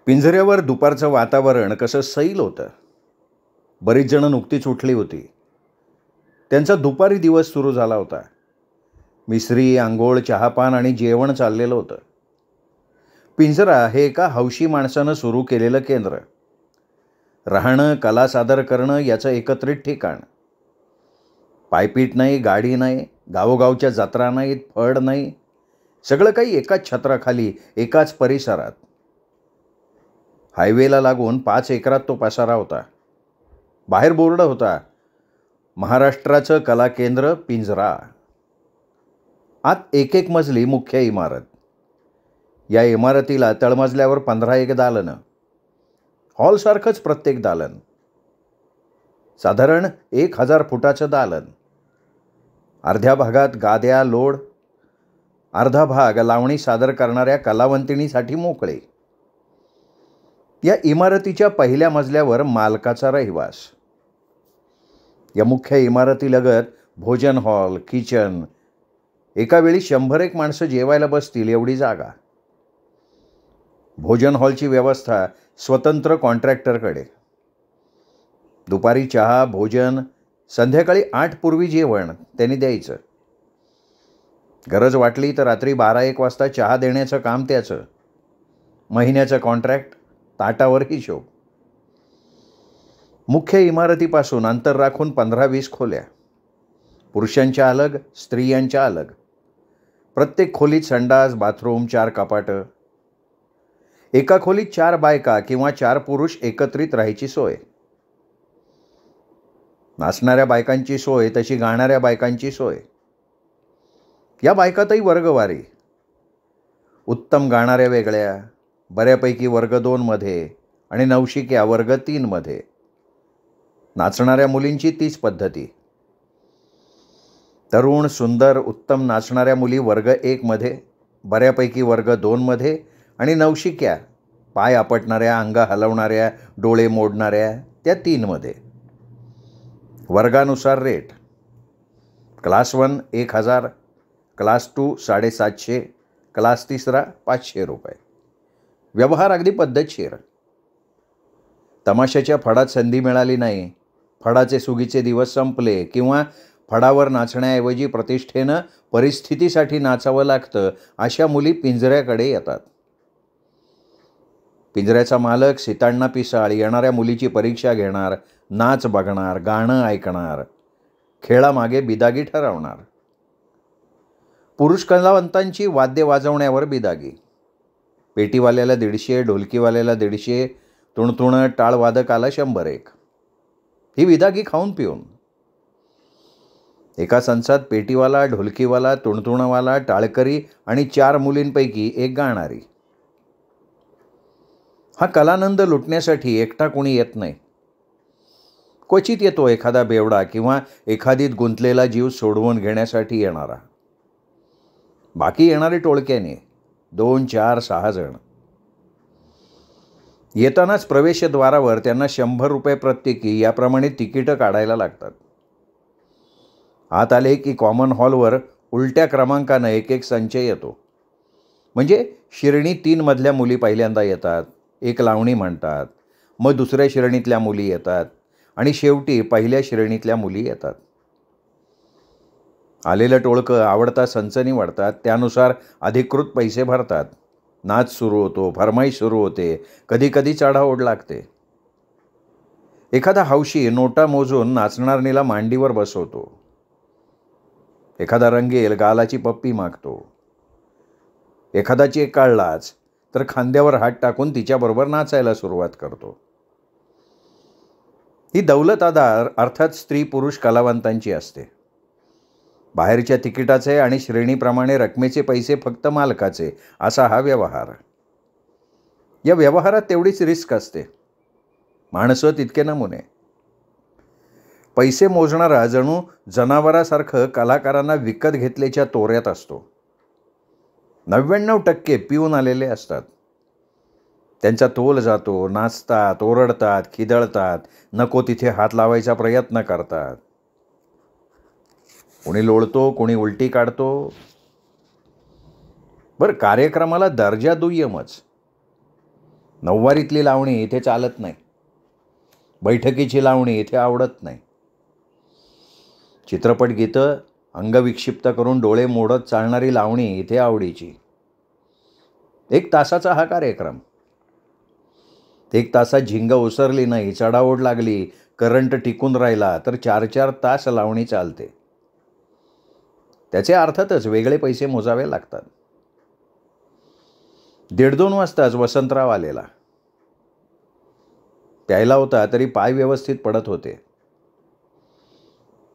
पिंजऱ्यावर दुपारचं वातावरण कसं सैल होतं. बरीच जणं नुकतीच उठली होती. त्यांचा दुपारी दिवस सुरू झाला होता. मिसरी, अंघोळ, चहापान आणि जेवण चाललेलं होतं. पिंजरा हे एका हौशी माणसानं सुरू केलेलं केंद्र. राहणं, कला सादर करणं याचं एकत्रित ठिकाण. पायपीट नाही, गाडी नाही, गावोगावच्या जत्रा नाहीत, फड नाही. सगळं काही एकाच छत्राखाली, एकाच परिसरात. हायवेला लागून 5 एकरात तो पसारा होता. बाहेर बोर्ड होता, महाराष्ट्राचं कला केंद्र पिंजरा. आत एक मजली मुख्य इमारत. या इमारतीला तळमजल्यावर 15 एक दालनं. हॉलसारखंच प्रत्येक दालन. साधारण 1000 फुटाचं दालन. अर्ध्या भागात गाद्या, लोड. अर्धा भाग लावणी सादर करणाऱ्या कलावंतिणीसाठी मोकळे. या इमारतीच्या पहिल्या मजल्यावर मालकाचा रहिवास. या मुख्य इमारतीलगत भोजन हॉल, किचन. एका वेळी 100 माणसं जेवायला बसतील एवढी जागा. भोजन हॉलची व्यवस्था स्वतंत्र कॉन्ट्रॅक्टरकडे. दुपारी चहा, भोजन, संध्याकाळी 8 पूर्वी जेवण त्यांनी द्यायचं. गरज वाटली तर रात्री 12-1 वाजता चहा देण्याचं काम त्याचं. महिन्याचं कॉन्ट्रॅक्ट, ताटावर हिशोब. मुख्य इमारतीपासून अंतर राखून 15-20 खोल्या. पुरुषांच्या अलग, स्त्रियांच्या अलग. प्रत्येक खोलीत संडास, बाथरूम, 4 कपाटं. एका खोलीत 4 बायका किंवा 4 पुरुष एकत्रित राहायची सोय. नाचणाऱ्या बायकांची सोय तशी गाणाऱ्या बायकांची सोय. या बायकातही वर्गवारी. उत्तम गाणाऱ्या वेगळ्या, बऱ्यापैकी वर्ग 2 मध्ये आणि नवशिक्या वर्ग 3 मध्ये. नाचणाऱ्या मुलींची तीच पद्धती. तरुण, सुंदर, उत्तम नाचणाऱ्या मुली वर्ग 1 मध्ये, बऱ्यापैकी वर्ग 2 मध्ये आणि नवशिक्या, पाय आपटणाऱ्या, अंग हलवणाऱ्या, डोळे मोडणाऱ्या त्या 3 मध्ये. वर्गानुसार रेट. क्लास 1 1000, क्लास 2 750, क्लास 3 500 रुपये. व्यवहार अगदी पद्धतशीर. तमाशाच्या फडात संधी मिळाली नाही, फडाचे सुगीचे दिवस संपले किंवा फडावर नाचण्याऐवजी प्रतिष्ठेनं परिस्थितीसाठी नाचावं लागतं, अशा मुली पिंजऱ्याकडे येतात. पिंजऱ्याचा मालक सिताण्णा पिसाळ येणाऱ्या मुलीची परीक्षा घेणार, नाच बघणार, गाणं ऐकणार, खेळामागे बिदागी ठरवणार. पुरुष कलावंतांची वाद्य वाजवण्यावर बिदागी. पेटीवाल्याला 150, ढोलकीवाल्याला 150, तुणतुणं टाळवादकाला 100-1. ही बिदागी खाऊन पिऊन. एका संचात पेटीवाला, ढोलकीवाला, तुणतुणवाला, टाळकरी आणि 4 मुलींपैकी 1 गाणारी. हा कलानंद लुटण्यासाठी एकटा कोणी येत नाही. क्वचित येतो एखादा बेवडा किंवा एखादीत गुंतलेला जीव सोडवून घेण्यासाठी येणारा. बाकी येणारे टोळक्याने 2, 4, 6 जण. येतानाच प्रवेशद्वारावर त्यांना 100 रुपये प्रत्येकी याप्रमाणे तिकीटं काढायला लागतात. आत आले की कॉमन हॉलवर उलट्या क्रमांकानं एक संच येतो. म्हणजे शिरणी 3 मधल्या मुली पहिल्यांदा येतात, 1 लावणी म्हणतात, मग दुसऱ्या श्रेणीतल्या मुली येतात आणि शेवटी पहिल्या श्रेणीतल्या मुली येतात. आलेलं टोळकं आवडता संच निवडतात, त्यानुसार अधिकृत पैसे भरतात. नाच सुरू होतो, फरमाईश सुरू होते, कधी चढाओढ लागते. एखादा हौशी नोटा मोजून नाचणारणीला मांडीवर बसवतो. एखादा रंगेल गालाची पप्पी मागतो. एखादा चेक काढलाच तर खांद्यावर हात टाकून तिच्याबरोबर नाचायला सुरुवात करतो. ही दौलतदार अर्थात स्त्री पुरुष कलावंतांची असते. बाहेरच्या तिकिटाचे आणि श्रेणीप्रमाणे रकमेचे पैसे फक्त मालकाचे, असा हा व्यवहार. या व्यवहारात तेवढीच रिस्क असते. माणसं तितके नमुने. पैसे मोजणारा जणू जनावरासारखं कलाकारांना विकत घेतल्याच्या तोऱ्यात असतो. 99% पिऊन आलेले असतात. त्यांचा तोल जातो, नाचतात, ओरडतात, खिदळतात, नको तिथे हात लावायचा प्रयत्न करतात. कोणी लोळतो, कोणी उलटी काढतो. बरं, कार्यक्रमाला दर्जा दुय्यमच. नऊवारीतली लावणी इथे चालत नाही. बैठकीची लावणी इथे आवडत नाही. चित्रपट गीतं अंगविक्षिप्त करून डोळे मोडत चालणारी लावणी इथे आवडीची. 1 तासाचा हा कार्यक्रम. 1 तासात झिंग ओसरली नाही, चढाओढ लागली, करंट टिकून राहिला तर 4-4 तास लावणी चालते. त्याचे अर्थातच वेगळे पैसे मोजावे लागतात. 1:30 वाजताच वसंतराव आलेला. प्यायला होता तरी पाय व्यवस्थित पडत होते.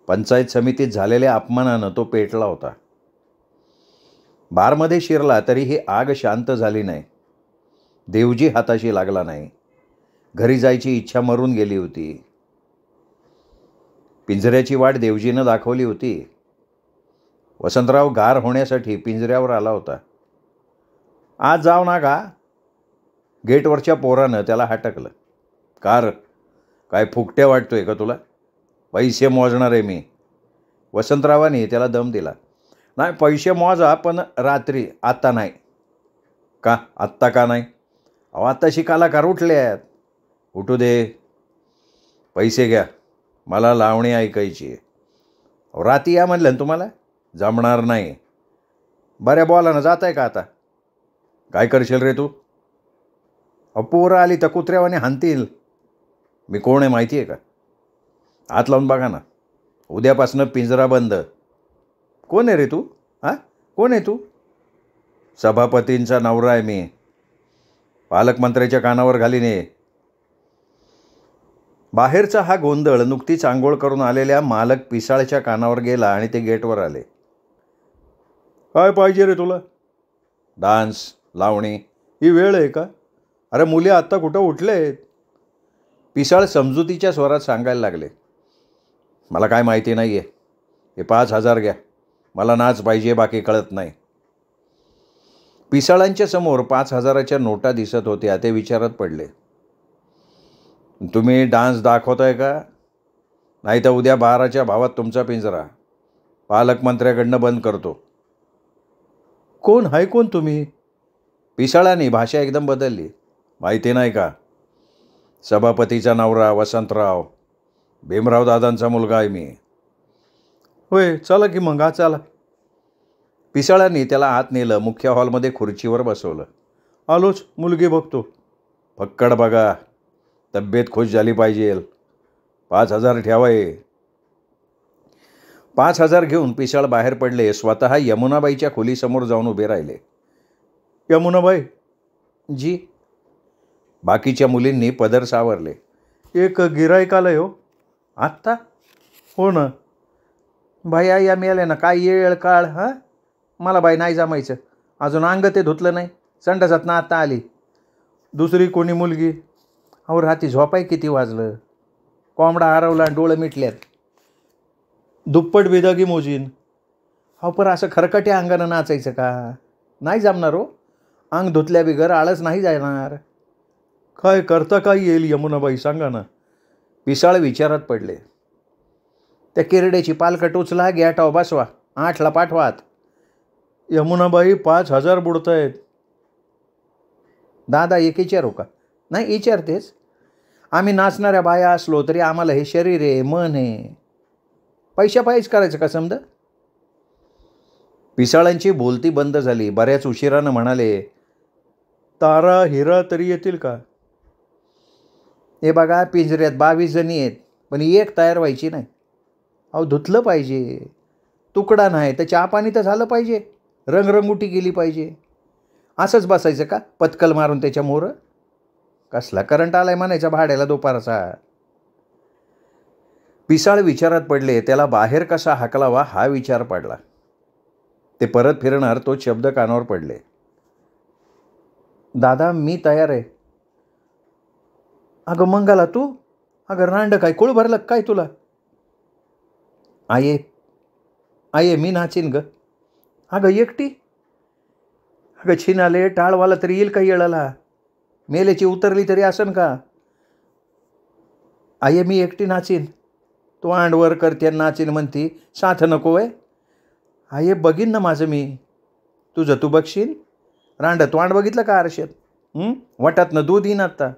पंचायत समितीत झालेल्या अपमानानं तो पेटला होता. बारमध्ये शिरला तरी ही आग शांत झाली नाही. देवजी हाताशी लागला नाही. घरी जायची इच्छा मरून गेली होती. पिंजऱ्याची वाट देवजीनं दाखवली होती. वसंतराव गार होण्यासाठी पिंजऱ्यावर आला होता. आज जाऊ ना का? गेटवरच्या पोरानं त्याला हटकलं. कार काय फुकट्या वाटतोय का तुला? पैसे मोजणार आहे मी. वसंतरावांनी त्याला दम दिला. नाही, पैसे मोजा, पण रात्री, आत्ता नाही. का? आत्ता का नाही? अहो, आत्ताशी कलाकार उठल्यात. उठू दे. पैसे घ्या, मला लावणी ऐकायची आहे. राती या म्हणलं ना तुम्हाला? जमणार नाही. बऱ्या बॉलानं जात आहे का आता? काय करशील रे तू? पोरं आली तर कुत्र्यावाने हाणतील. मी कोण आहे माहिती आहे का? हात लावून बघा ना. उद्यापासनं पिंजरा बंद. कोण आहे रे तू? हां, कोण आहे तू? सभापतींचा नवरा आहे मी. पालकमंत्र्याच्या कानावर घालीन ये. बाहेरचा हा गोंधळ नुकतीच आंघोळ करून आलेल्या मालक पिसाळच्या कानावर गेला आणि ते गेटवर आले. काय पाहिजे रे तुला? डान्स, लावणी. ही वेळ आहे का? अरे मुली आत्ता कुठं उठले आहेत? पिसाळ समजुतीच्या स्वरात सांगायला लागले. मला काय माहिती नाही आहे. हे 5,000 घ्या. मला नाच पाहिजे, बाकी कळत नाही. पिसाळांच्या समोर 5,000च्या नोटा दिसत होत्या. ते विचारात पडले. तुम्ही डान्स दाखवताय का? नाही तर उद्या 12च्या भावात तुमचा पिंजरा पालकमंत्र्याकडनं बंद करतो. कोण आहे कोण तुम्ही? पिसाळांनी भाषा एकदम बदलली. माहिती नाही का? सभापतीचा नवरा वसंतराव. भीमराव दादांचा मुलगा आहे मी. होय, चला की मग. हा चला. पिसाळांनी त्याला आत नेलं. मुख्य हॉलमध्ये खुर्चीवर बसवलं. आलोच, मुलगी बघतो. फक्कड बघा, तब्येत खुश झाली पाहिजे. 5,000 ठेवाय. 5,000 घेऊन पिसाळ बाहेर पडले. स्वतः यमुनाबाईच्या खोलीसमोर जाऊन उभे राहिले. यमुनाबाई. जी. बाकीच्या मुलींनी पदर सावरले. एक गिऱ्हाईक आलंय हो. आत्ता? हो ना. बाई या मेले ना. काय येळ काळ. हां, मला बाई नाही जमायचं. अजून अंग ते धुतलं नाही. संडासात ना आता आली. दुसरी कोणी मुलगी? अहो, रात्री झोपाय किती वाजलं? कोंबडा हरवला, डोळं मिटल्यात. दुप्पट बेदागी मोजीन. हो, पर असं खरकट्या अंगानं नाचायचं का? नाही जमणार हो. अंग धुतल्या बिगर आळस नाही जाणार. काय करता काय येईल यमुनाबाई, सांगा ना. पिसाळ विचारात पडले. त्या किरड्याची पालकट उचला, गॅटाव बसवा, 8ला पाठवात. यमुनाबाई, 5,000 बुडतायत. दादा, एक विचारू का? नाही, विचारतेच. आम्ही नाचणाऱ्या बाया असलो तरी आम्हाला हे शरीर आहे, मन आहे. पैशा पायीच करायचं का समजा? पिसाळांची बोलती बंद झाली. बऱ्याच उशिरानं म्हणाले, तारा हिरा तरी येतील का? हे बघा, पिंजऱ्यात 22 जणी आहेत, पण एक तयार व्हायची नाही. अहो, धुतलं पाहिजे. तुकडा नाही तर चहा पाणी तर झालं पाहिजे. रंगरंगुटी केली पाहिजे. असंच बसायचं का पत्कल मारून त्याच्या मोरं? कसला करंट आलाय म्हणायचा भाड्याला दुपारचा. पिसाळ विचारात पडले. त्याला बाहेर कसा हाकलावा हा विचार पडला. ते परत फिरणार तो शब्द कानावर पडले. दादा, मी तयार आहे. अगं मंगाला तू? अगं रांड काय कुळ भरलं काय तुला? आये मी नाचीन ग. अगं एकटी? अगं छिनाले टाळवाला तरी येईल का येळाला? मेलेची उतरली तरी असन का? आये मी एकटी नाचीन. तू आंडवर करते नाचीन म्हणती, साथ नको वय? आये बघीन ना माझं मी. तुझं तू बघशील. रांड तोंड बघितलं का आरशात? वाटातनं दूध येईन आत्ता.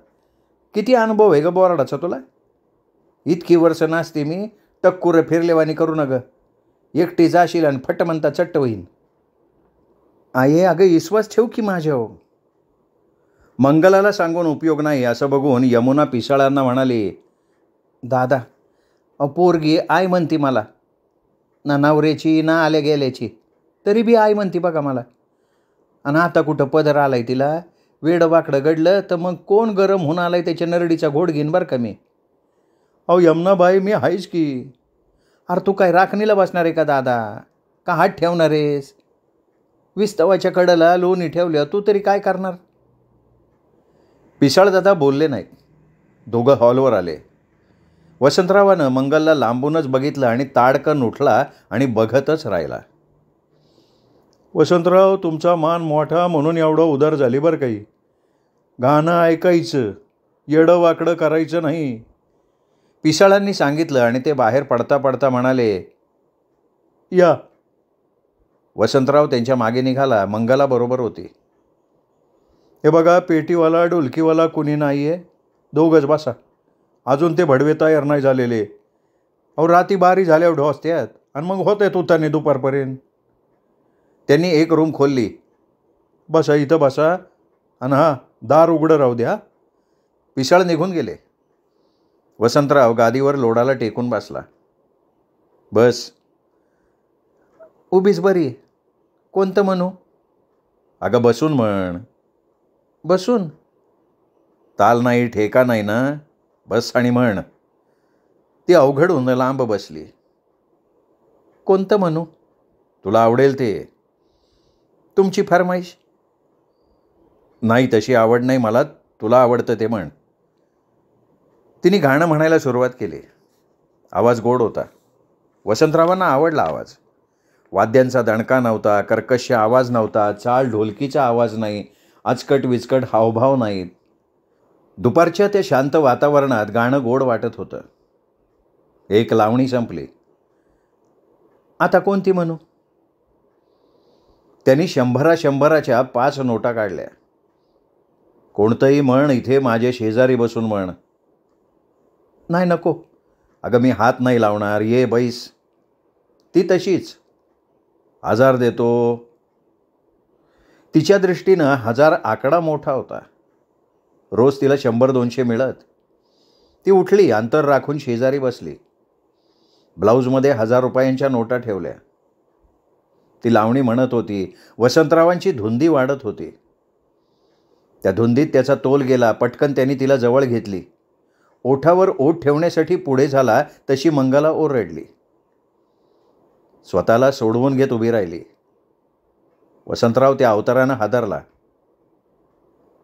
किती अनुभव आहे ग बोराडाचा तुला. इतकी वर्ष नाचते मी, टक्कुरं फिरलेवानी करू न ग. एकटी जाशील आणि फट म्हणता चट्ट होईन. आहे अगं, विश्वास ठेव की माझ्यावर. मंगलाला सांगून उपयोग नाही असं बघून यमुना पिसाळांना म्हणाली, दादा पोरगी आई म्हणती मला, ना नवऱ्याची ना आल्या गेल्याची, तरी बी आई म्हणती बघा मला. आणि आता कुठं पदर आलाय तिला. वेडं वाकडं घडलं तर मग कोण गरम होऊन आलाय त्याच्या नरडीचा घोड घेईन बरं का मी. अहो यमुनाबाई, मी आहेच की. अरे तू काय राखणीला बसणार आहे का दादा, का हात ठेवणार आहेस. विस्तवाच्या कडेला लोणी ठेवल्या, तू तरी काय करणार. पिसाळ दादा बोलले नाहीत. दोघं हॉलवर आले. वसंतरावानं मंगलला लांबूनच बघितलं आणि ताडकन उठला आणि बघतच राहिला. वसंतराव, तुमचा मान मोठा म्हणून एवढं उदार झाली बरं काही. गाणं ऐकायचं, येडं वाकडं करायचं नाही. पिसाळांनी सांगितलं आणि ते बाहेर पडता पडता म्हणाले, या. वसंतराव त्यांच्या मागे निघाला. मंगला बरोबर होती. हे बघा, पेटीवाला ढोलकीवाला कुणी नाही आहे. दोघंच बसा. अजून ते भडवे तयार नाही झालेले. अहो राती बारी झाल्यावर ढोसत्यात आणि मग होत आहे तुताने दुपारपर्यंत. त्यांनी एक रूम खोलली. बसा, इथं बसा आणि हां, दार उघडं राहू द्या. पिसाळ निघून गेले. वसंतराव गादीवर लोडाला टेकून बसला. बस. उभीच बरी. कोणतं म्हणू. अगं बसून म्हण. बसून. ताल नाही, ठेका नाही ना. बस आणि म्हण. ती अवघडून लांब बसली. कोणतं म्हणू. तुला आवडेल ते. तुमची फरमाईश. नाही, तशी आवड नाही मला. तुला आवडतं ते म्हण. तिने गाणं म्हणायला सुरुवात केली. आवाज गोड होता. वसंतरावांना आवडला आवाज. वाद्यांचा दणका नव्हता, कर्कश आवाज नव्हता, चाल ढोलकीचा आवाज नाही, आचकट विचकट हावभाव नाहीत. दुपारच्या त्या शांत वातावरणात गाणं गोड वाटत होतं. एक लावणी संपली. आता कोणती म्हणू. त्यांनी 100-100च्या 5 नोटा काढल्या. कोणतंही म्हण, इथे माझे शेजारी बसून म्हण. नाही, नको. अगं मी हात नाही लावणार, ये बैस. ती तशीच. हजार देतो. तिच्या दृष्टीनं 1000 आकडा मोठा होता. रोज तिला 100-200 मिळत. ती उठली, अंतर राखून शेजारी बसली. ब्लाऊजमध्ये 1000 रुपयांच्या नोटा ठेवल्या. ती लावणी म्हणत होती. वसंतरावांची धुंदी वाढत होती. त्या धुंदीत त्याचा तोल गेला. पटकन त्यांनी तिला जवळ घेतली. ओठावर ओठ ठेवण्यासाठी पुढे झाला तशी मंगला ओरडली. स्वतःला सोडवून घेत उभी राहिली. वसंतराव त्या अवतारानं हादरला.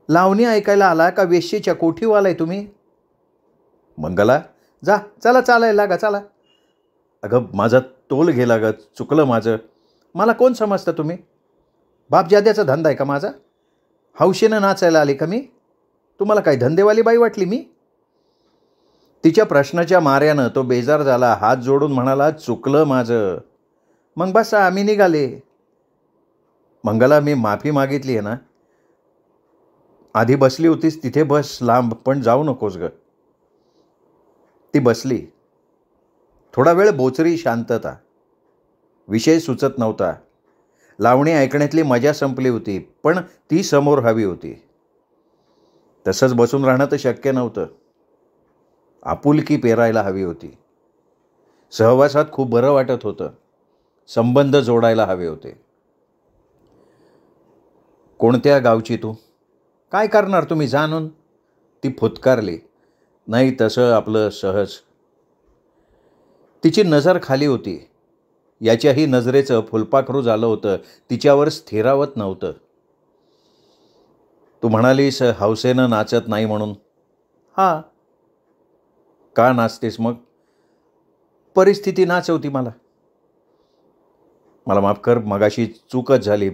लावणी ऐकायला आला का वेश्येच्या कोठीवर आलाय तुम्ही. मंगला, जा, चला चालायला लागा, चला. अगं माझा तोल गेला ग, चुकलं माझं. मला कोण समजतं तुम्ही. बापजाद्याचा धंदा आहे का माझा. हौशेनं नाचायला आले का मी. तुम्हाला काही धंदेवाली बाई वाटली मी. तिच्या प्रश्नाच्या माऱ्यानं तो बेजार झाला. हात जोडून म्हणाला, चुकलं माझं. मग बसा, आम्ही निघाले. मंगला, मी माफी मागितली आहे ना. आधी बसली होतीस तिथे बस लांब, पण जाऊ नकोस ग. ती बसली. थोडा वेळ बोचरी शांतता. विषय सुचत नव्हता. लावणी ऐकण्यातली मजा संपली होती, पण ती समोर हवी होती. तसंच बसून राहणं तर शक्य नव्हतं. आपुलकी पेरायला हवी होती. सहवासात खूप बरं वाटत होतं. संबंध जोडायला हवे होते. कोणत्या गावची तू. काय करणार तुम्ही जाणून. ती फुतकारली. नाही, तसं आपलं सहज. तिची नजर खाली होती. याच्याही नजरेचं फुलपाखरू झालं होतं. तिच्यावर स्थिरावत नव्हतं. तू म्हणालीस हौसेनं नाचत नाही म्हणून. हां. का नाचतेस मग. परिस्थिती नाचवती मला. मला माफ कर, मगाशी चूकच झाली.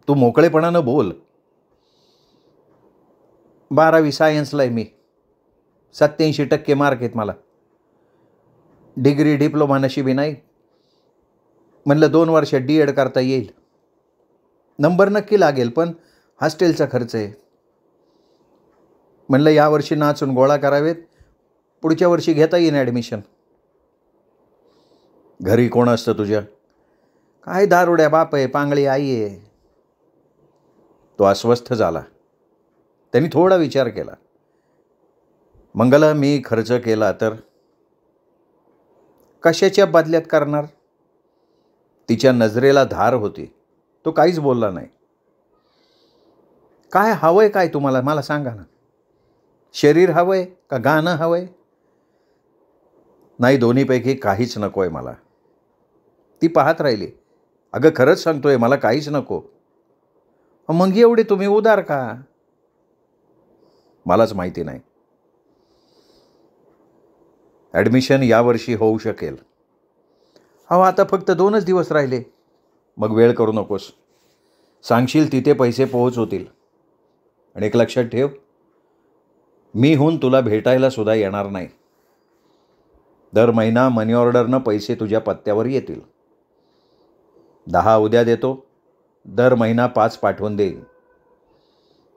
तू मोकळेपणानं बोल. 12वी सायन्सला आहे मी. 87% मार्क आहेत मला. डिग्री डिप्लोमा नशिबी नाही. म्हणलं 2 वर्ष DED करता येईल. नंबर नक्की लागेल, पण हॉस्टेलचा खर्च आहे. म्हणलं यावर्षी नाचून गोळा करावेत, पुढच्या वर्षी घेता येईन ॲडमिशन. घरी कोण असतं तुझ्या? काय दारुड्या बाप आहे, पांगळी आई आहे. तो अस्वस्थ झाला. त्यांनी थोडा विचार केला. मंगला, मी खर्च केला तर कशाच्या बदल्यात करणार? तिच्या नजरेला धार होती. तो काहीच बोलला नाही. काय हवंय काय तुम्हाला, मला सांगा ना. शरीर हवंय का गाणं हवंय? नाही, दोन्हीपैकी काहीच नको आहे मला. ती पाहत राहिली. अगं खरंच सांगतोय, मला काहीच नको. मग एवढे तुम्ही उदार का? मलाच माहिती नाही. ॲडमिशन यावर्षी होऊ शकेल. आता फक्त 2च दिवस राहिले. मग वेळ करू नकोस. सांगशील तिथे पैसे पोहोचवतील. आणि एक लक्षात ठेव, मी होऊन तुला भेटायला सुद्धा येणार नाही. दर महिना मनी ऑर्डरनं पैसे तुझ्या पत्त्यावर येतील. 10 उद्या देतो, दर महिना 5 पाठवून देईन.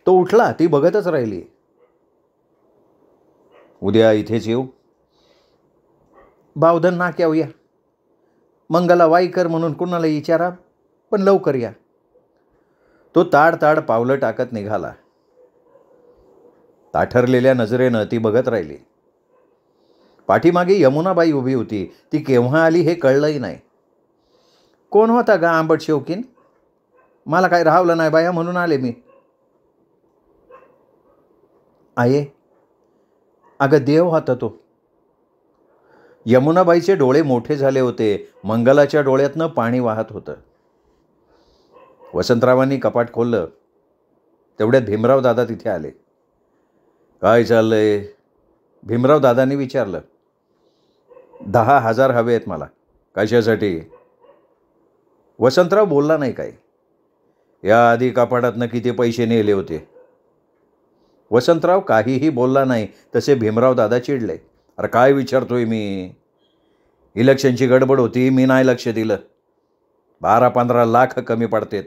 तो उठला. ती बघतच राहिली. उद्या इथेच येऊ? बावधन नाक्यावर या. मंगला वाईकर म्हणून कुणाला विचारा, पण लवकर या. तो ताड पावलं टाकत निघाला. ताठरलेल्या नजरेनं ती बघत राहिली. पाठीमागे यमुनाबाई उभी होती. ती केव्हा आली हे कळलंही नाही. कोण होता गा आंबट शौकीन? मला काय राहवलं नाही बाया, म्हणून आले मी. आये, अगं देव होता तो. यमुनाबाईचे डोळे मोठे झाले होते. मंगलाच्या डोळ्यातनं पाणी वाहत होतं. वसंतरावांनी कपाट खोललं. तेवढ्यात भीमराव दादा तिथे आले. काय चाललंय? भीमराव दादांनी विचारलं. 10,000 हवे आहेत मला. कशासाठी? वसंतराव बोलला नाही काय. याआधी कपाटातनं किती पैसे नेले होते? वसंतराव काहीही बोलला नाही. तसे भीमराव दादा चिडले. अरे काय विचारतोय मी? इलेक्शनची गडबड होती, मी नाही लक्ष दिलं. 12-15 लाख कमी पडतेत.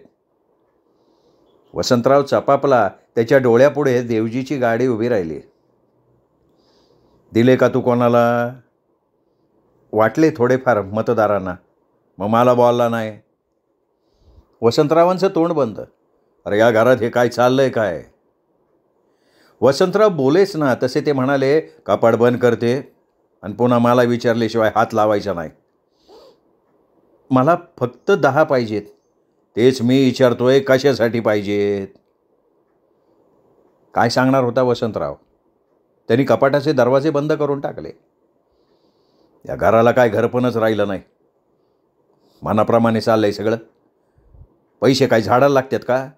वसंतराव चपापला. त्याच्या डोळ्यापुढे देवजीची गाडी उभी राहिली. दिले का तू कोणाला? वाटले थोडेफार मतदारांना. मग मला बोलला नाही. वसंतरावांचं तोंड बंद. अरे या घरात हे काय चाललंय काय? वसंतराव बोलेच ना. तसे ते म्हणाले, कपाट बंद करते आणि पुन्हा मला विचारल्याशिवाय हात लावायचा नाही. मला फक्त 10 पाहिजेत. तेच मी विचारतोय, कशासाठी पाहिजेत? काय सांगणार होता वसंतराव? त्यांनी कपाटाचे दरवाजे बंद करून टाकले. या घराला काय घरपणच राहिलं नाही. मनाप्रमाणे चाललंय सगळं. पैसे काय झाडाला लागतात का?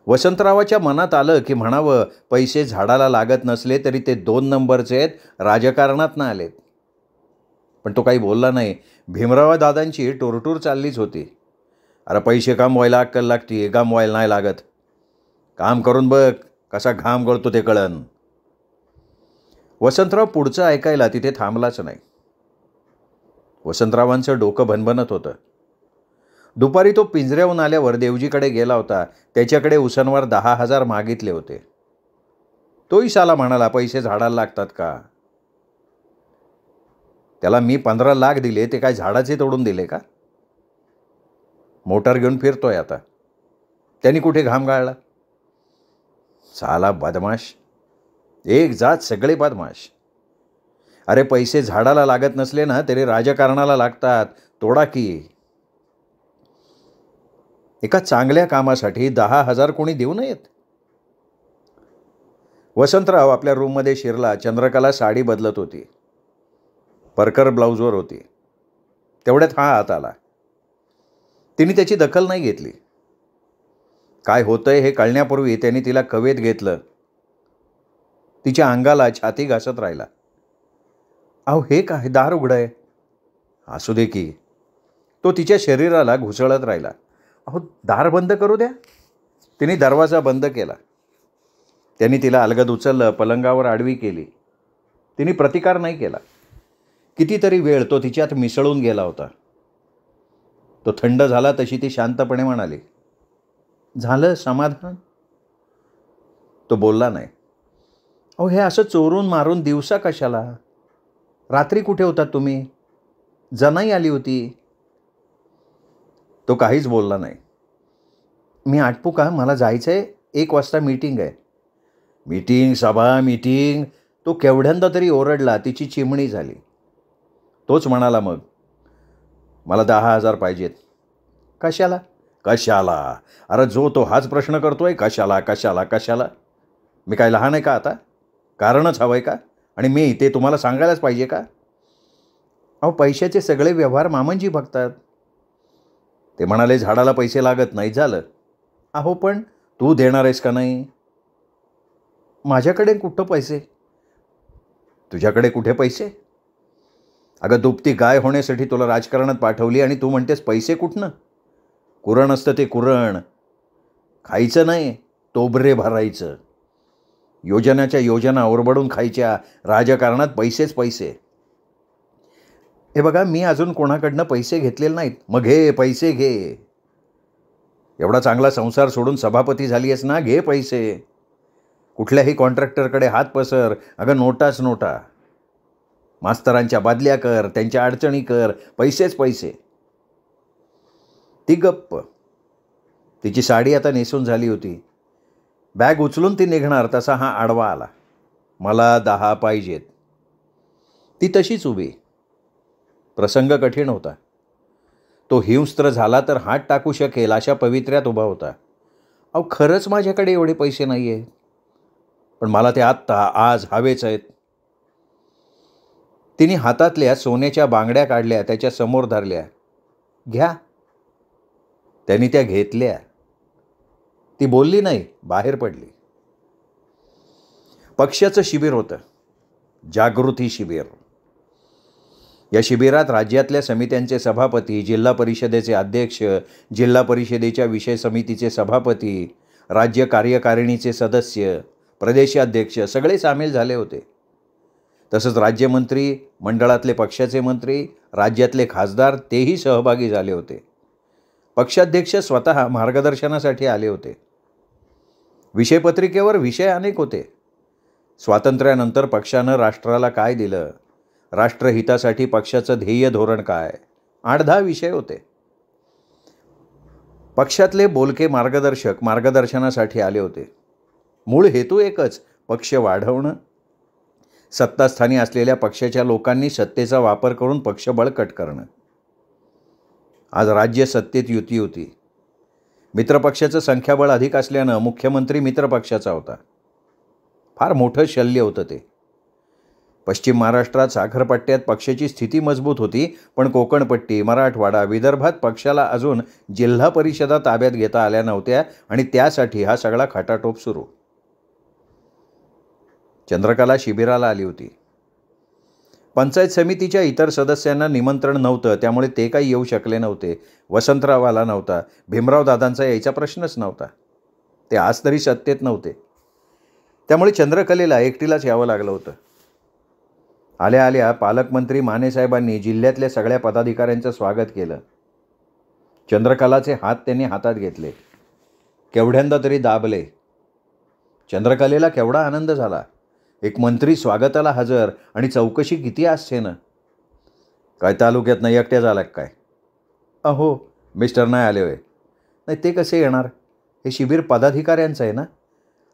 वसंतरावाच्या मनात आलं की म्हणावं, पैसे झाडाला लागत नसले तरी ते 2 नंबरचे आहेत, राजकारणात आलेत. पण तो काही बोलला नाही. भीमराव दादांची टोरटूर चाललीच होती. अरे पैसे कमवायला अक्कल लागते, गमवायला नाही लागत. काम करून बघ, कसा घाम गळतो ते कळन. वसंतराव पुढचं ऐकायला तिथे थांबलाच नाही. वसंतरावांचं डोकं भनभनत होतं. दुपारी तो पिंजऱ्याहून आल्यावर देवजीकडे गेला होता. त्याच्याकडे उसनवर 10,000 मागितले होते. तोही साला म्हणाला, पैसे झाडाला लागतात का? त्याला मी 15 लाख दिले, ते काय झाडाचे तोडून दिले का? मोटार घेऊन फिरतोय आता. त्यांनी कुठे घाम गाळला? साला बदमाश. एक जात सगळे बदमाश. अरे पैसे झाडाला लागत नसले ना तरी राजकारणाला लागतात. तोडा की. एका चांगल्या कामासाठी 10,000 कोणी देऊ नयेत? वसंतराव आपल्या रूममध्ये शिरला. चंद्रकला साडी बदलत होती. परकर ब्लाऊजवर होती. तेवढ्यात हा आत आला. तिने त्याची दखल नाही घेतली. काय होतंय हे कळण्यापूर्वी त्यांनी तिला कवेत घेतलं. तिच्या अंगाला छाती घासत राहिला. अहो हे काय, दार उघडं आहे. असू दे की. तो तिच्या शरीराला घुसळत राहिला. अहो दार बंद करू द्या. तिने दरवाजा बंद केला. त्यांनी तिला अलगद उचललं, पलंगावर आडवी केली. तिने प्रतिकार नाही केला. कितीतरी वेळ तो तिच्यात मिसळून गेला होता. तो थंड झाला तशी ती शांतपणे म्हणाली, झालं समाधान? तो बोलला नाही. अहो, हे असं चोरून मारून दिवसा कशाला? रात्री कुठे होतात तुम्ही? जनाई आली होती. तो काहीच बोलला नाही. मी आटपू का? मला जायचं आहे. 1 वाजता मीटिंग आहे. मीटिंग, सभा, मीटिंग. तो केवढ्यांदा तरी ओरडला. तिची चिमणी झाली. तोच म्हणाला मग, मला 10,000 पाहिजेत. कशाला? कशाला? अरे जो तो हाच प्रश्न करतोय, कशाला कशाला कशाला? मी काय लहान आहे का आता? कारणच हवं आहे का? आणि मी ते तुम्हाला सांगायलाच पाहिजे का? अहो, पैशाचे सगळे व्यवहार मामनजी बघतात. ते म्हणाले झाडाला पैसे लागत नाही. झालं. अहो, पण तू देणार आहेस का नाही? माझ्याकडे कुठं पैसे? तुझ्याकडे कुठे पैसे? अगं, दुभती गाय होण्यासाठी तुला राजकारणात पाठवली आणि तू म्हणतेस पैसे कुठनं? कुरण असतं ते कुरण. खायचं नाही, तोबरे भरायचं. योजनाच्या योजना ओरबडून खायच्या. राजकारणात पैसेच पैसे. हे बघा, मी अजून कोणाकडनं पैसे घेतलेले नाहीत. मग घे, पैसे घे. एवढा चांगला संसार सोडून सभापती झाली आहेस ना, घे पैसे. कुठल्याही कॉन्ट्रॅक्टरकडे हात पसर. अगं, नोटाच नोटा. मास्तरांच्या बादल्या कर, त्यांच्या अडचणी कर. पैसेच पैसे. ती गप्प. तिची साडी आता नेसून झाली होती. बॅग उचलून ती निघणार तसा हा आडवा आला. मला 10 पाहिजेत. ती तशीच उभी. प्रसंग कठीण होता. तो हिंस्त्र झाला तर हात टाकू शकेल अशा पवित्र्यात उभा होता. अहो, खरंच माझ्याकडे एवढे पैसे नाही आहेत, पण मला ते आत्ता आज हवेच आहेत. तिने हातातल्या सोन्याच्या बांगड्या काढल्या, त्याच्या समोर धरल्या. घ्या. त्यांनी त्या घेतल्या. ती बोलली नाही, बाहेर पडली. पक्षाचं शिबिर होतं. जागृती शिबिर. या शिबिरात राज्यातल्या समित्यांचे सभापती, जिल्हा परिषदेचे अध्यक्ष, जिल्हा परिषदेच्या विषय समितीचे सभापती, राज्य कार्यकारिणीचे सदस्य, प्रदेशाध्यक्ष सगळे सामील झाले होते. तसंच राज्यमंत्री, मंडळातले पक्षाचे मंत्री, राज्यातले खासदार तेही सहभागी झाले होते. पक्षाध्यक्ष स्वतः मार्गदर्शनासाठी आले होते. विषयपत्रिकेवर विषय अनेक होते. स्वातंत्र्यानंतर पक्षानं राष्ट्राला काय दिलं, राष्ट्रहितासाठी पक्षाचं ध्येय धोरण काय, 8-10 विषय होते. पक्षातले बोलके मार्गदर्शक मार्गदर्शनासाठी आले होते. मूळ हेतू एकच, पक्ष वाढवणं. सत्तास्थानी असलेल्या पक्षाच्या लोकांनी सत्तेचा वापर करून पक्ष बळकट करणं. आज राज्य सत्तेत युती होती. मित्रपक्षाचं संख्याबळ अधिक असल्यानं मुख्यमंत्री मित्रपक्षाचा होता. फार मोठं शल्य होतं ते. पश्चिम महाराष्ट्रात साखरपट्ट्यात पक्षाची स्थिती मजबूत होती, पण कोकणपट्टी, मराठवाडा, विदर्भात पक्षाला अजून जिल्हा परिषदा ताब्यात घेता आल्या नव्हत्या आणि त्यासाठी हा सगळा खटाटोप सुरू. चंद्रकला शिबिराला आली होती. पंचायत समितीच्या इतर सदस्यांना निमंत्रण नव्हतं, त्यामुळे ते काही येऊ शकले नव्हते. वसंतराव आला नव्हता. भीमराव दादांचा यायचा प्रश्नच नव्हता. ते आज तरी सत्तेत नव्हते. त्यामुळे चंद्रकलेला एकटीलाच यावं लागलं होतं. आल्या आल्या पालकमंत्री मानेसाहेबांनी जिल्ह्यातल्या सगळ्या पदाधिकाऱ्यांचं स्वागत केलं. चंद्रकलाचे हात त्यांनी हातात घेतले. केवढ्यांदा तरी दाबले. चंद्रकलेला केवढा आनंद झाला. एक मंत्री स्वागताला हजर आणि चौकशी किती असते ना. काय तालुक्यात नाही एकट्या झाला काय? अहो, मिस्टर नाही आले होय. नाही, ते कसे येणार? हे शिबिर पदाधिकाऱ्यांचं आहे ना.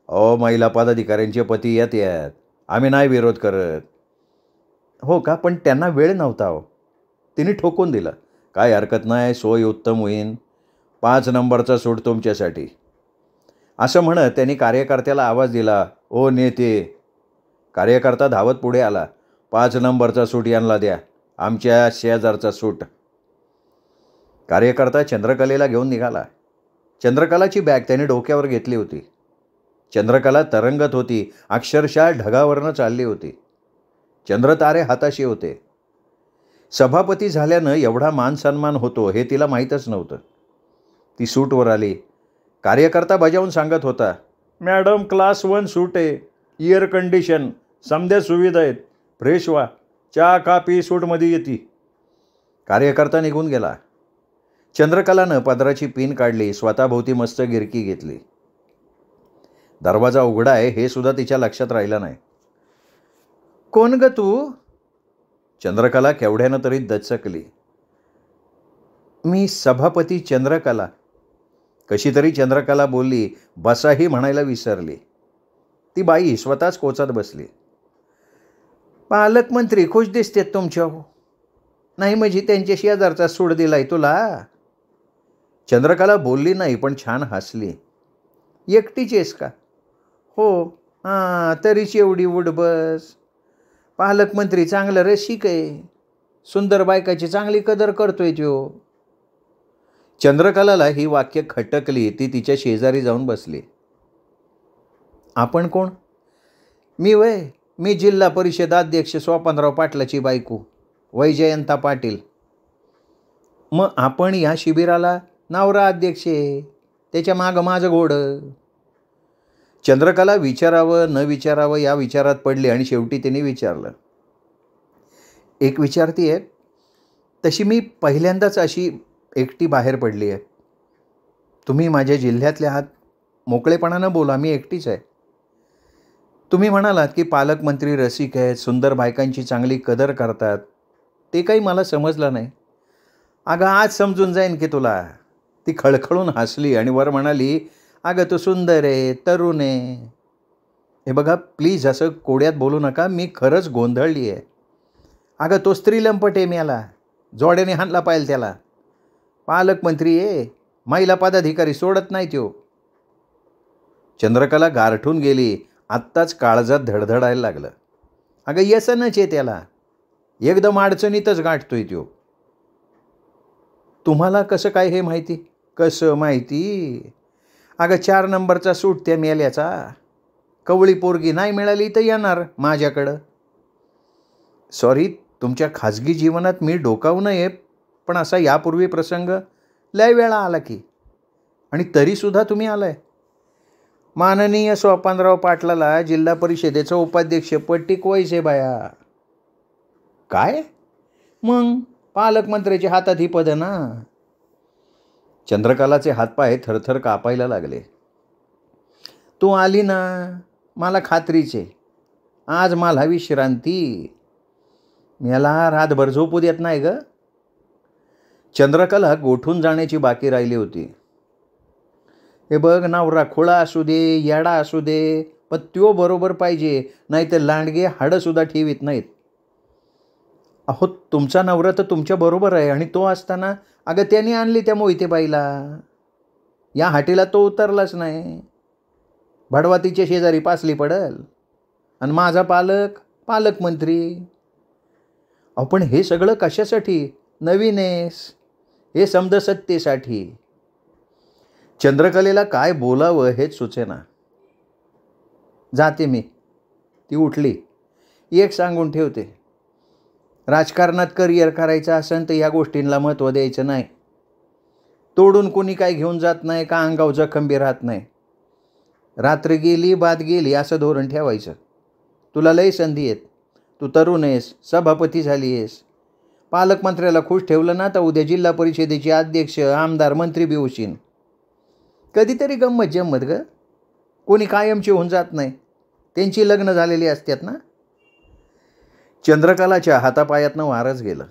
अहो, महिला पदाधिकाऱ्यांचे पती येतात. आम्ही नाही विरोध करत. हो का? पण त्यांना वेळ नव्हता. हो, तिने ठोकून दिलं. काय हरकत नाही, सोय उत्तम होईन. 5 नंबरचा सूट तुमच्यासाठी. असं म्हणत त्यांनी कार्यकर्त्याला आवाज दिला, ओ नेते. कार्यकर्ता धावत पुढे आला. 5 नंबरचा सूट यांना द्या, आमच्या शेजारचा सूट. कार्यकर्ता चंद्रकलेला घेऊन निघाला. चंद्रकलाची बॅग त्याने डोक्यावर घेतली होती. चंद्रकला तरंगत होती. अक्षरशः ढगावरनं चालली होती. चंद्रतारे हाताशी होते. सभापती झाल्यानं एवढा मान सन्मान होतो हे तिला माहीतच नव्हतं. ती सूटवर आली. कार्यकर्ता बजावून सांगत होता, मॅडम क्लास 1 सूट आहे, एअर कंडिशन, समध्या सुविधा आहेत, फ्रेश व्हा, चहा कापी सूटमध्ये येते. कार्यकर्ता निघून गेला. चंद्रकलानं पदराची पिन काढली, स्वतःभोवती मस्त गिरकी घेतली. दरवाजा उघडा आहे हे सुद्धा तिच्या लक्षात राहिलं नाही. कोण ग तू? चंद्रकला केवढ्यानं तरी दचकली. मी सभापती चंद्रकला. कशी तरी चंद्रकला बोलली, बसाही म्हणायला विसरली. ती बाई स्वतःच कोचात बसली. पालकमंत्री खुश दिसतेत तुमच्या. नाही म्हणजे त्यांच्या शेजारचा सूड दिलाय तुला. चंद्रकला बोलली नाही पण छान हसली. एकटीच आहेस का? हो. हां, तरीच एवढी उडबस. पालकमंत्री चांगलं रसिक आहे. सुंदर बायकाची चांगली कदर करतोय तो. चंद्रकलाला ही वाक्य खटकली. ती तिच्या शेजारी जाऊन बसली. आपण कोण? मी जिल्हा परिषद अध्यक्ष सोपानराव पाटलाची बायको, वैजयंता पाटील. मग आपण या शिबिराला नवरा अध्यक्ष आहे. त्याच्या मागं माझं घोडं. चंद्रकला विचारावं न विचारावं या विचारात पडली आणि शेवटी तिने विचारलं. एक विचारती तशी मी पहिल्यांदाच अशी एकटी बाहेर पडली आहे. तुम्ही माझ्या जिल्ह्यातले आहात. मोकळेपणानं बोला, मी एकटीच आहे. तुम्ही म्हणालात की पालकमंत्री रसिक आहेत, सुंदर बायकांची चांगली कदर करतात. ते काही मला समजलं नाही. अगं आज समजून जाईन की तुला. ती खळखळून हसली आणि वर म्हणाली, अगं तू सुंदर आहे, तरुण आहे. हे बघा प्लीज असं कोड्यात बोलू नका. मी खरंच गोंधळली आहे. अगं तो स्त्रीलंपट आहे. मला जोड्याने हाणला पाहिजे त्याला. पालकमंत्री आहे, महिला पदाधिकारी सोडत नाही तो. चंद्रकला गारठून गेली. आत्ताच काळजात धडधडायला लागलं. अगं व्यसनच आहे त्याला. एकदम अडचणीतच गाठतोय तो. तुम्हाला कसं काय हे माहिती? कसं माहिती? अगं 4 नंबरचा सूट त्या मेल्याचा. कवळी पोरगी नाही मिळाली तर येणार माझ्याकडं. सॉरी, तुमच्या खाजगी जीवनात मी डोकावू नये, पण असा यापूर्वी प्रसंग लय वेळा आला की. आणि तरीसुद्धा तुम्ही आलाय. माननीय सोपानराव पाटलाला जिल्हा परिषदेचं उपाध्यक्षपद टिकवायचे बाया. काय? मग पालकमंत्र्याच्या हातात ही पदं ना. चंद्रकलाचे हातपाय थरथर कापायला लागले. तू आली ना, मला खात्रीच आहे आज मला विश्रांती. मला रातभर झोपू देत नाही ग. चंद्रकला गोठून जाण्याची बाकी राहिली होती. हे बघ, नवरा खुळा असू दे, येडा असू दे, पण त्यो बरोबर पाहिजे, नाही तर लांडगे हाडंसुद्धा ठेवीत नाहीत. अहो, तुमचा नवरा तर तुमच्या बरोबर आहे आणि तो असताना अगं त्याने आणली त्या मोहितेबाईला. या हाटीला तो उतरलाच नाही. भडवा तिच्या शेजारी पासली पडल. आणि माझा पालकमंत्री. अहो पण हे सगळं कशासाठी? नवीन आहेस, हे समज सत्तेसाठी. चंद्रकलेला काय बोलावं हेच सुचेना. जाते मी. ती उठली. एक सांगून ठेवते, राजकारणात करिअर करायचं असेल तर या गोष्टींना महत्त्व द्यायचं नाही. तोडून कोणी काय घेऊन जात नाही का अंगाव जखम बी राहत नाही. रात्र गेली बात गेली असं धोरण ठेवायचं. तुला लय संधी आहेत. तू तरुण आहेस, सभापती झाली आहेस. पालकमंत्र्याला खुश ठेवलं ना तर उद्या जिल्हा परिषदेचे अध्यक्ष, आमदार, मंत्री बी होशील. कधीतरी गंमत जम्मत ग. कोणी कायमची होऊन जात नाही. त्यांची लग्न झालेली असतात ना. चंद्रकलाच्या हातापायातनं वारच गेलं.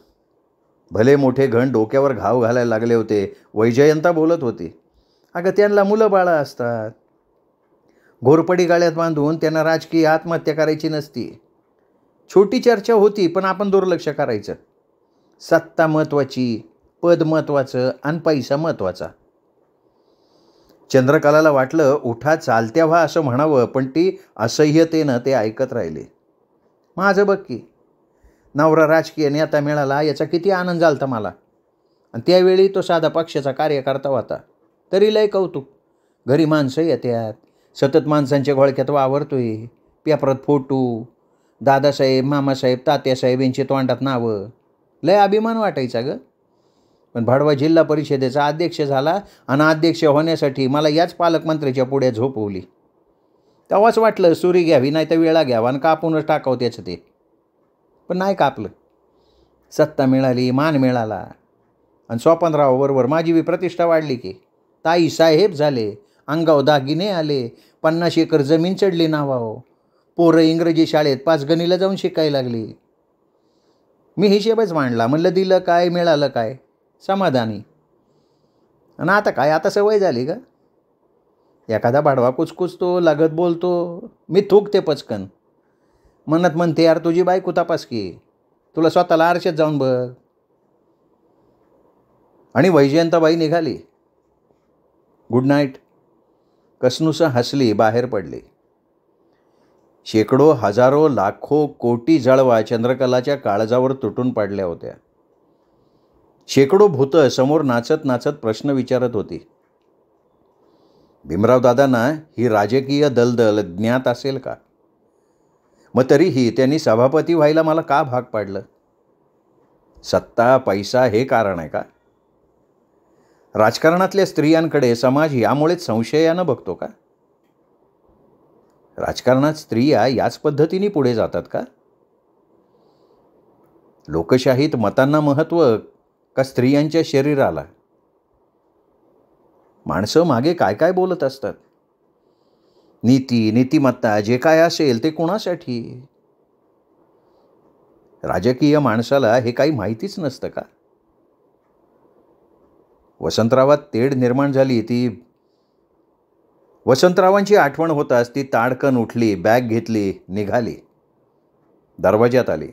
भले मोठे घण डोक्यावर घाव घालायला लागले होते. वैजयंता बोलत होती, अगं त्यांना मुलं बाळं असतात. घोरपडी गाळ्यात बांधून त्यांना राजकीय आत्महत्या करायची नसती. छोटी चर्चा होती पण आपण दुर्लक्ष करायचं. सत्ता महत्त्वाची, पद महत्त्वाचं आणि पैसा महत्त्वाचा. चंद्रकलाला वाटलं उठा चालत्या व्हा असं म्हणावं, पण ती असह्यतेनं ते ऐकत राहिली. माझं बघ की, नवरा राजकीय नेता मिळाला याचा किती आनंद झालता मला. आणि त्यावेळी तो साधा पक्षाचा कार्यकर्ता होता. तरी लय कौतुक. घरी माणसं येतात, सतत माणसांच्या घोळक्यात वावरतोय. पेपरात फोटो, दादासाहेब, मामासाहेब, तात्यासाहेब यांची तोंडात नावं. लय अभिमान वाटायचा ग. पण भडवा जिल्हा परिषदेचा अध्यक्ष झाला आणि अध्यक्ष होण्यासाठी मला याच पालकमंत्र्याच्या पुढे झोपवली. तेव्हाच वाटलं सुरी घ्यावी नाही तर वेळा घ्यावा आणि कापूनच टाकावं त्याचं ते. पण नाही कापलं. सत्ता मिळाली, मान मिळाला आणि 15 माझी बी प्रतिष्ठा वाढली की. ताई साहेब झाले, अंगाव दागिने आले, 50 एकर जमीन चढली नावावर. पोरं इंग्रजी शाळेत 5 गणीला जाऊन शिकायला लागली. मी हिशेबच मांडला. म्हणलं दिलं काय मिळालं काय, समाधानी. आणि आता काय, आता सवय झाली का. एखादा भाडवा कुचकुचतो, लागत बोलतो, मी थुकते पचकन. म्हणते यार तुझी बायको तपास की, तुला स्वतःला आरशात जाऊन बघ. आणि वैजयंताबाई निघाली. Good night. कसनुसं हसली, बाहेर पडली. शेकडो, हजारो, लाखो, कोटी जळवा चंद्रकलाच्या काळजावर तुटून पडल्या होत्या. शेकडो भूतं समोर नाचत नाचत प्रश्न विचारत होती. भीमराव दादांना ही राजकीय दलदल ज्ञात असेल का. मग तरीही त्यांनी सभापती व्हायला मला का भाग पाडलं. सत्ता, पैसा हे कारण आहे का. राजकारणातल्या स्त्रियांकडे समाज यामुळेच संशयानं बघतो का. राजकारणात स्त्रिया याच पद्धतीने पुढे जातात का. लोकशाहीत मतांना महत्त्व का स्त्रियांच्या शरीराला. माणसं मागे काय काय बोलत असतात. नीती, नीतिमत्ता जे काय असेल ते कोणासाठी. राजकीय माणसाला हे काही माहितीच नसतं का. वसंतरावात तेढ निर्माण झाली. ती वसंतरावांची आठवण होताच ती ताडकन उठली, बॅग घेतली, निघाली. दरवाज्यात आली.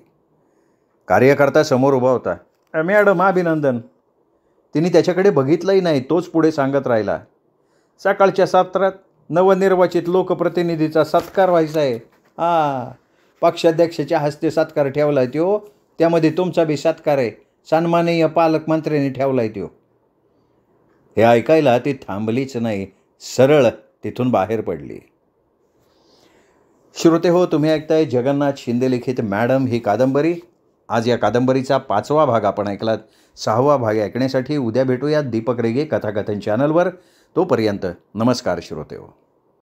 कार्यकर्ता समोर उभा होता. मॅडम अभिनंदन. तिने त्याच्याकडे बघितलंही नाही. तोच पुढे सांगत राहिला. सकाळच्या सत्रात नवनिर्वाचित लोकप्रतिनिधीचा सत्कार व्हायचा आहे. पक्षाध्यक्षाच्या हस्ते सत्कार ठेवला आहे तो. त्यामध्ये तुमचा बी सत्कार आहे. सन्माननीय पालकमंत्र्यांनी ठेवला आहे तो. हे ऐकायला ती थांबलीच नाही, सरळ तिथून बाहेर पडली. श्रोते हो, तुम्ही ऐकताय जगन्नाथ शिंदे लिखित मॅडम ही कादंबरी. आज या कादंबरीचा 5वा भाग आपण ऐकलात. 6वा भाग ऐकण्यासाठी उद्या भेटूयात दीपक रेगे कथाकथन चॅनलवर. तोपर्यंत नमस्कार श्रोते हो.